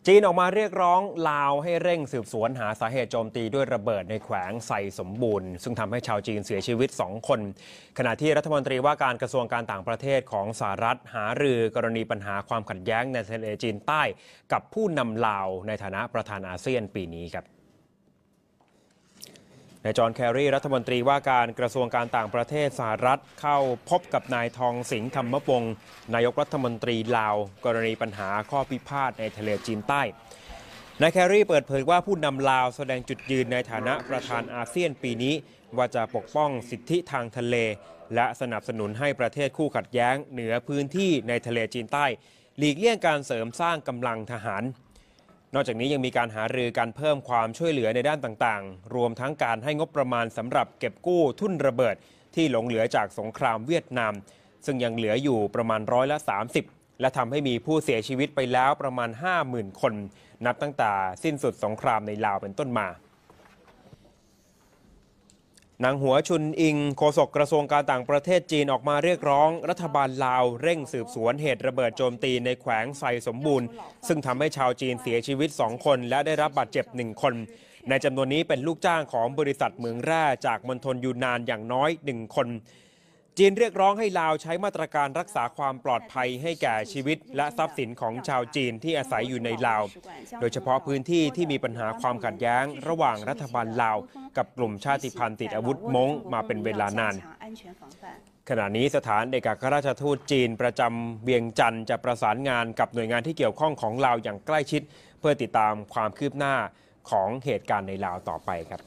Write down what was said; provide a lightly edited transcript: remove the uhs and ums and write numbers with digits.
จีนออกมาเรียกร้องลาวให้เร่งสืบสวนหาสาเหตุโจมตีด้วยระเบิดในแขวงไซสมบูรณ์ซึ่งทำให้ชาวจีนเสียชีวิต2 คนขณะที่รัฐมนตรีว่าการกระทรวงการต่างประเทศของสหรัฐหารือกรณีปัญหาความขัดแย้งในทะเลจีนใต้กับผู้นำลาวในฐานะประธานอาเซียนปีนี้ครับนายจอห์นแคร์รีรัฐมนตรีว่าการกระทรวงการต่างประเทศสหรัฐเข้าพบกับนายทองสิงห์ธรรมวงศ์นายกรัฐมนตรีลาวกรณีปัญหาข้อพิพาทในทะเลจีนใต้นายแคร์รีเปิดเผยว่าผู้นำลาวแสดงจุดยืนในฐานะประธานอาเซียนปีนี้ว่าจะปกป้องสิทธิทางทะเลและสนับสนุนให้ประเทศคู่ขัดแย้งเหนือพื้นที่ในทะเลจีนใต้หลีกเลี่ยงการเสริมสร้างกำลังทหารนอกจากนี้ยังมีการหารือการเพิ่มความช่วยเหลือในด้านต่างๆรวมทั้งการให้งบประมาณสำหรับเก็บกู้ทุ่นระเบิดที่หลงเหลือจากสงครามเวียดนามซึ่งยังเหลืออยู่ประมาณ30%และทำให้มีผู้เสียชีวิตไปแล้วประมาณ 50,000 คนนับตั้งแต่สิ้นสุดสงครามในลาวเป็นต้นมานางหัวชุนอิงโฆษกกระทรวงการต่างประเทศจีนออกมาเรียกร้องรัฐบาลลาวเร่งสืบสวนเหตุระเบิดโจมตีในแขวงไซสมบูรณ์ซึ่งทำให้ชาวจีนเสียชีวิต2 คนและได้รับบาดเจ็บ1 คนในจำนวนนี้เป็นลูกจ้างของบริษัทเหมืองแร่จากมณฑลยูนนานอย่างน้อย1 คนจีนเรียกร้องให้ลาวใช้มาตรการรักษาความปลอดภัยให้แก่ชีวิตและทรัพย์สินของชาวจีนที่อาศัยอยู่ในลาวโดยเฉพาะพื้นที่ที่มีปัญหาความขัดแย้งระหว่างรัฐบาลลาวกับกลุ่มชาติพันธุ์ติดอาวุธม้งมาเป็นเวลานานขณะนี้สถานเอกอัครราชทูตจีนประจำเวียงจันทร์จะประสานงานกับหน่วยงานที่เกี่ยวข้องของลาวอย่างใกล้ชิดเพื่อติดตามความคืบหน้าของเหตุการณ์ในลาวต่อไปครับ